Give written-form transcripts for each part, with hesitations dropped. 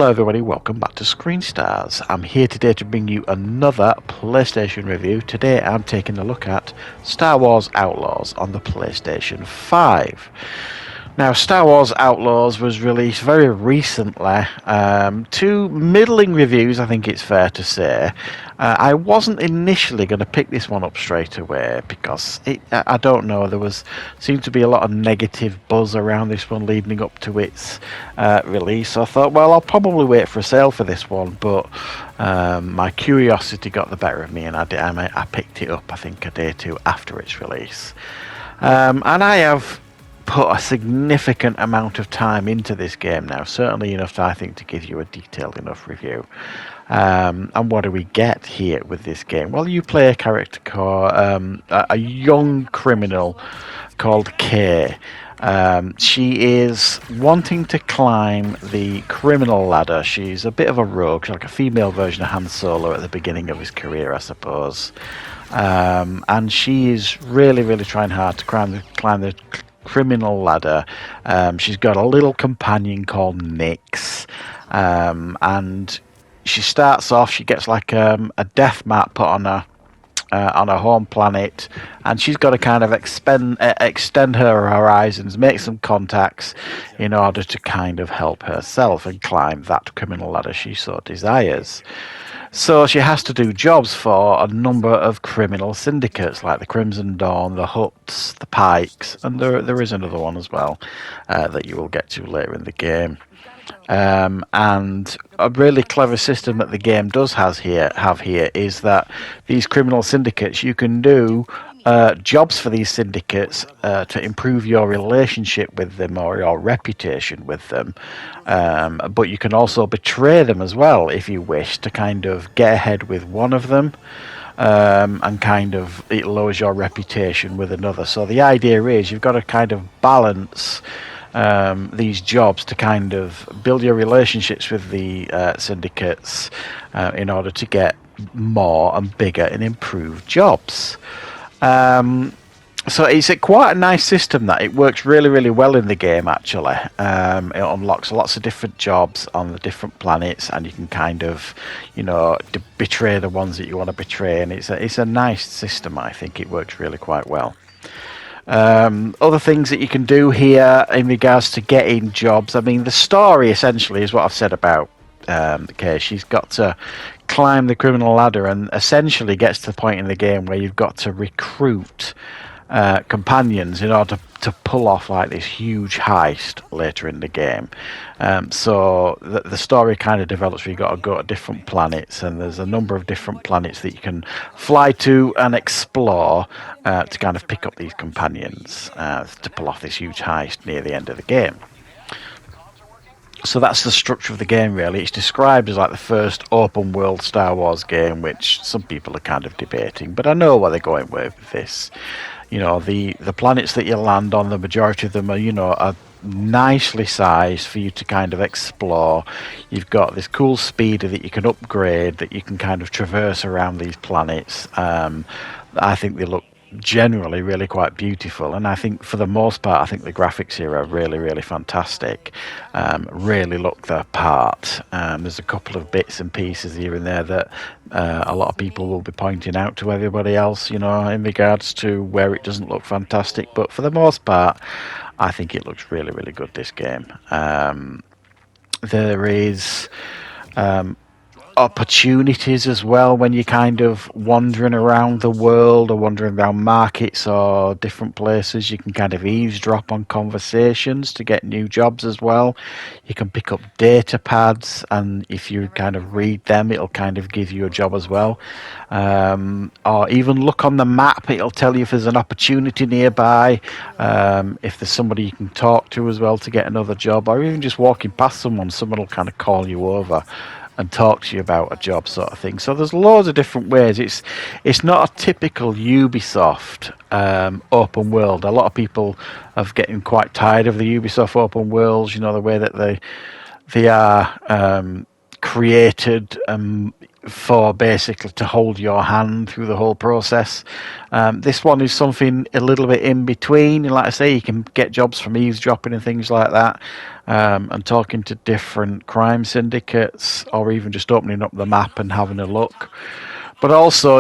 Hello everybody, welcome back to Screenstars. I'm here today to bring you another PlayStation review. Today I'm taking a look at Star Wars Outlaws on the PlayStation 5. Now, Star Wars Outlaws was released very recently to middling reviews, I think it's fair to say. I wasn't initially going to pick this one up straight away because I don't know, seemed to be a lot of negative buzz around this one leading up to its release. So I thought, well, I'll probably wait for a sale for this one, but my curiosity got the better of me and I picked it up, I think, a day or two after its release. And I have put a significant amount of time into this game now, certainly enough, I think, to give you a detailed enough review. And what do we get here with this game? Well, you play a character called a young criminal called Kay. She is wanting to climb the criminal ladder. She's a bit of a rogue, like a female version of Han Solo at the beginning of his career, I suppose. And she is really trying hard to climb the criminal ladder. She's got a little companion called Nix, and she starts off, she gets like a death mat put on her home planet, and she's got to kind of extend her horizons, make some contacts in order to kind of help herself and climb that criminal ladder she so desires. So she has to do jobs for a number of criminal syndicates like the Crimson Dawn, the Hutts, the Pikes, and there is another one as well that you will get to later in the game. And a really clever system that the game does have here is that these criminal syndicates, you can do jobs for these syndicates to improve your relationship with them or your reputation with them, but you can also betray them as well if you wish to kind of get ahead with one of them, and kind of it lowers your reputation with another. So the idea is you've got to kind of balance these jobs to kind of build your relationships with the syndicates in order to get more and bigger and improved jobs. So it's quite a nice system that it works really well in the game, actually. It unlocks lots of different jobs on the different planets, and you can kind of, betray the ones that you want to betray, and it's a nice system. I think it works really quite well. Other things that you can do here in regards to getting jobs, I mean, the story essentially is what I've said about Kay. She's got to climb the criminal ladder and essentially gets to the point in the game where you've got to recruit companions in order to pull off like this huge heist later in the game. So the story kind of develops where you've got to go to different planets, and there's a number of different planets that you can fly to and explore to kind of pick up these companions to pull off this huge heist near the end of the game. So that's the structure of the game, really. It's described as like the first open world Star Wars game, which some people are kind of debating, but I know where they're going with this. The planets that you land on, the majority of them are nicely sized for you to kind of explore. You've got this cool speeder that you can upgrade, that you can kind of traverse around these planets. I think they look generally really quite beautiful, and I think for the most part I think the graphics here are really fantastic. Really look their part. There's a couple of bits and pieces here and there that a lot of people will be pointing out to everybody else, in regards to where it doesn't look fantastic, but for the most part I think it looks really good, this game. There is opportunities as well when you're kind of wandering around the world or wandering around markets or different places. You can kind of eavesdrop on conversations to get new jobs as well. You can pick up data pads, and if you kind of read them, it'll kind of give you a job as well. Or even look on the map, it'll tell you if there's an opportunity nearby, if there's somebody you can talk to as well to get another job, or even just walking past someone will kind of call you over and talk to you about a job, sort of thing. So there's loads of different ways. It's not a typical Ubisoft open world. A lot of people are getting quite tired of the Ubisoft open worlds, the way that they are created for basically to hold your hand through the whole process. This one is something a little bit in between. And like I say, you can get jobs from eavesdropping and things like that, and talking to different crime syndicates, or even just opening up the map and having a look. But also,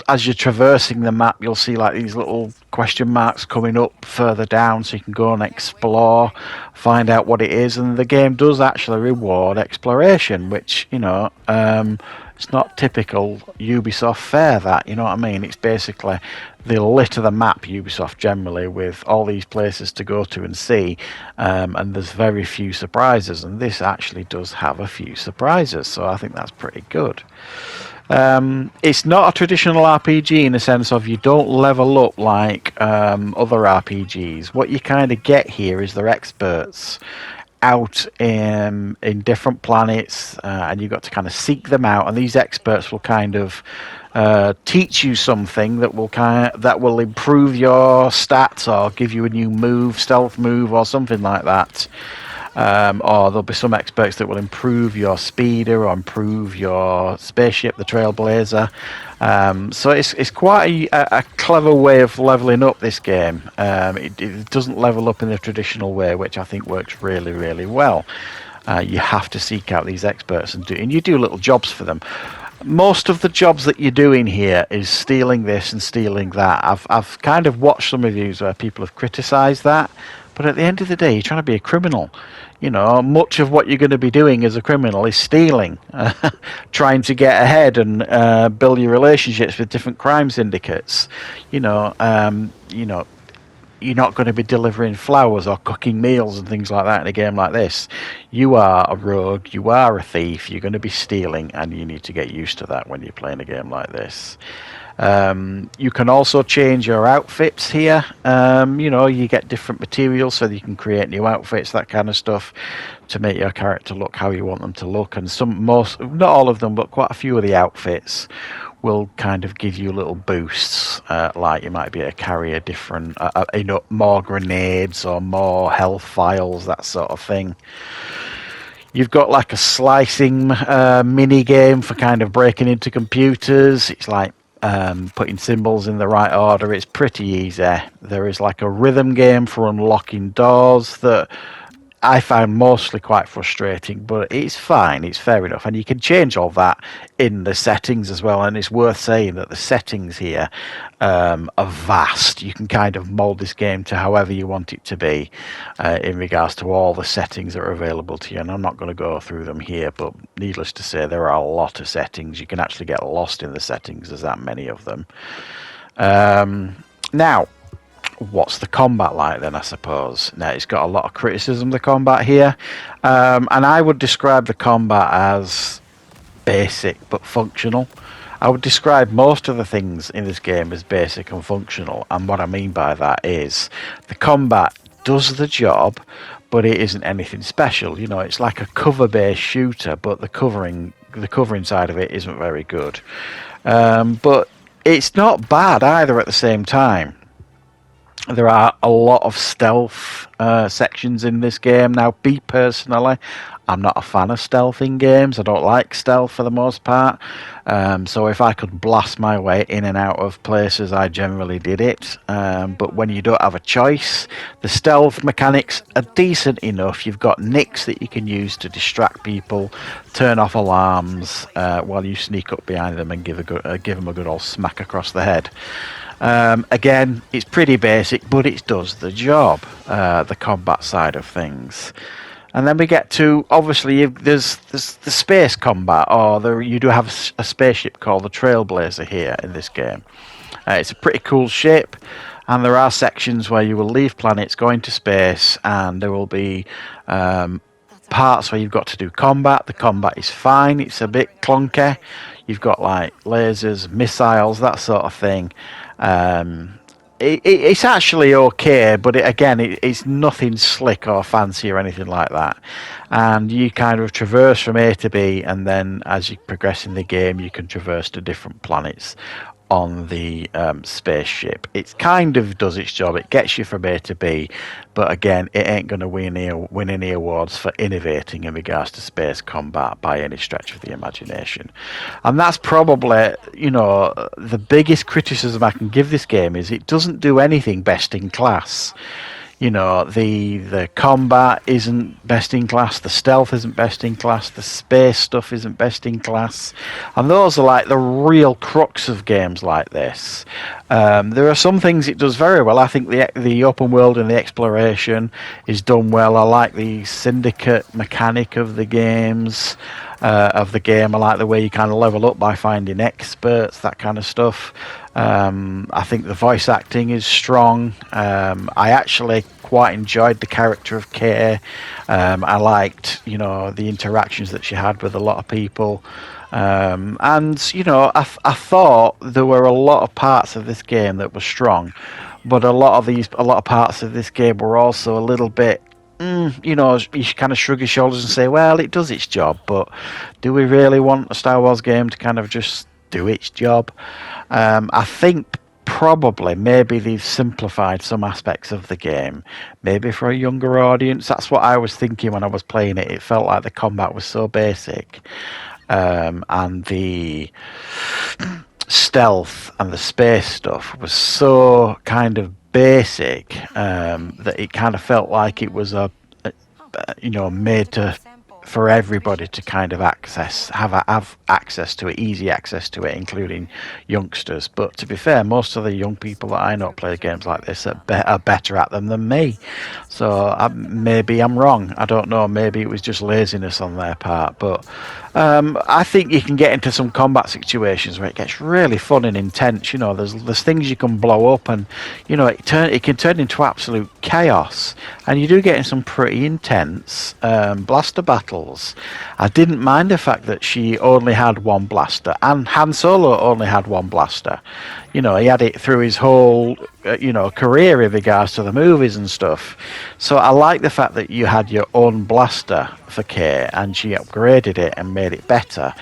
as you're traversing the map, you'll see like these little question marks coming up further down, so you can go and explore, find out what it is. And the game does actually reward exploration, which, it's not typical Ubisoft fare, that, you know what I mean? It's basically they'll litter the map, Ubisoft generally, with all these places to go to and see, and there's very few surprises. And this actually does have a few surprises, so I think that's pretty good. It's not a traditional RPG in the sense of you don't level up like other RPGs. What you kind of get here is they're experts out in different planets, and you've got to kind of seek them out. And these experts will kind of teach you something that will improve your stats or give you a new move, stealth move, or something like that. Or there'll be some experts that will improve your speeder or improve your spaceship, the Trailblazer. So it's quite a clever way of leveling up this game. It doesn't level up in the traditional way, which I think works really, really well. You have to seek out these experts and you do little jobs for them. Most of the jobs that you're doing here is stealing this and stealing that. I've kind of watched some reviews where people have criticised that. But at the end of the day, you're trying to be a criminal. Much of what you're going to be doing as a criminal is stealing, trying to get ahead and build your relationships with different crime syndicates. You're not going to be delivering flowers or cooking meals and things like that in a game like this. You are a rogue, you are a thief, you're going to be stealing, and you need to get used to that when you're playing a game like this. You can also change your outfits here. You get different materials so that you can create new outfits, that kind of stuff, to make your character look how you want them to look. And not all of them, but quite a few of the outfits will kind of give you little boosts, like you might be able to carry a different, more grenades or more health vials, that sort of thing. You've got like a slicing mini game for kind of breaking into computers. It's like putting symbols in the right order. It's pretty easy. There is like a rhythm game for unlocking doors that I found mostly quite frustrating, but it's fine, it's fair enough, and you can change all that in the settings as well. And it's worth saying that the settings here are vast. You can kind of mold this game to however you want it to be, in regards to all the settings that are available to you. And I'm not going to go through them here, but needless to say, there are a lot of settings. You can actually get lost in the settings. There's that many of them. Now, what's the combat like then, I suppose? Now, it's got a lot of criticism, the combat here, and I would describe the combat as basic but functional. I would describe most of the things in this game as basic and functional, and what I mean by that is the combat does the job, but it isn't anything special. It's like a cover-based shooter, but the covering side of it isn't very good. But it's not bad either at the same time. There are a lot of stealth sections in this game. Now, me personally, I'm not a fan of stealth in games. I don't like stealth for the most part. So if I could blast my way in and out of places, I generally did it. But when you don't have a choice, the stealth mechanics are decent enough. You've got nicks that you can use to distract people, turn off alarms while you sneak up behind them and give them a good old smack across the head. Again, it's pretty basic, but it does the job, the combat side of things. And then we get to, obviously, there's the space combat, or you do have a spaceship called the Trailblazer here in this game. It's a pretty cool ship, and there are sections where you will leave planets, go into space, and there will be parts where you've got to do combat. The combat is fine, it's a bit clunky. You've got like lasers, missiles, that sort of thing. It's actually okay, but it's nothing slick or fancy or anything like that. And you kind of traverse from A to B, and then as you progress in the game, you can traverse to different planets. on the spaceship. It kind of does its job. It gets you from A to B, but again, it ain't going to win any awards for innovating in regards to space combat by any stretch of the imagination. And that's probably, the biggest criticism I can give this game is it doesn't do anything best in class. The combat isn't best in class, the stealth isn't best in class, the space stuff isn't best in class, and those are like the real crux of games like this. There are some things it does very well. I think the open world and the exploration is done well. I like the syndicate mechanic of the games. Of the game. I like the way you kind of level up by finding experts, that kind of stuff. I think the voice acting is strong. I actually quite enjoyed the character of Kay. I liked, the interactions that she had with a lot of people. I thought there were a lot of parts of this game that were strong, but a lot of parts of this game were also a little bit, you kind of shrug your shoulders and say, well, it does its job, but do we really want a Star Wars game to kind of just do its job? I think probably maybe they've simplified some aspects of the game, maybe for a younger audience. That's what I was thinking when I was playing it. It felt like the combat was so basic, and the stealth and the space stuff was so kind of basic, that it kind of felt like it was made for everybody to kind of have access to it, easy access to it, including youngsters. But to be fair, most of the young people that I know play games like this are better at them than me. So maybe I'm wrong. I don't know. Maybe it was just laziness on their part. But I think you can get into some combat situations where it gets really fun and intense. There's things you can blow up, and it can turn into absolute chaos. And you do get in some pretty intense blaster battles. I didn't mind the fact that she only had one blaster, and Han Solo only had one blaster. He had it through his whole, career in regards to the movies and stuff. So I like the fact that you had your own blaster for Kay, and she upgraded it and made it better.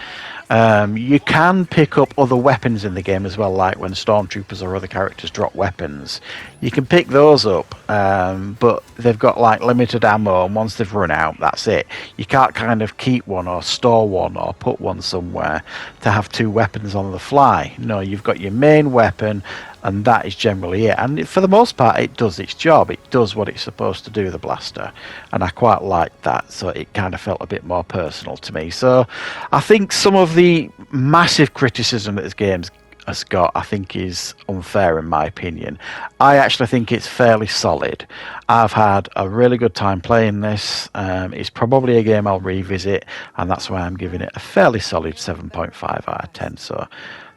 You can pick up other weapons in the game as well, like when stormtroopers or other characters drop weapons. You can pick those up, but they've got like limited ammo, and once they've run out, that's it. You can't kind of keep one or store one or put one somewhere to have two weapons on the fly. No, you've got your main weapon, and that is generally it. And for the most part, it does its job. It does what it's supposed to do, the blaster. And I quite liked that, so it kind of felt a bit more personal to me. So I think some of the massive criticism that this game has got, I think, is unfair in my opinion. I actually think it's fairly solid. I've had a really good time playing this. It's probably a game I'll revisit, and that's why I'm giving it a fairly solid 7.5 out of 10. So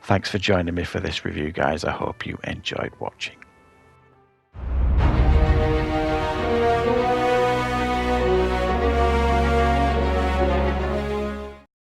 thanks for joining me for this review, guys. I hope you enjoyed watching.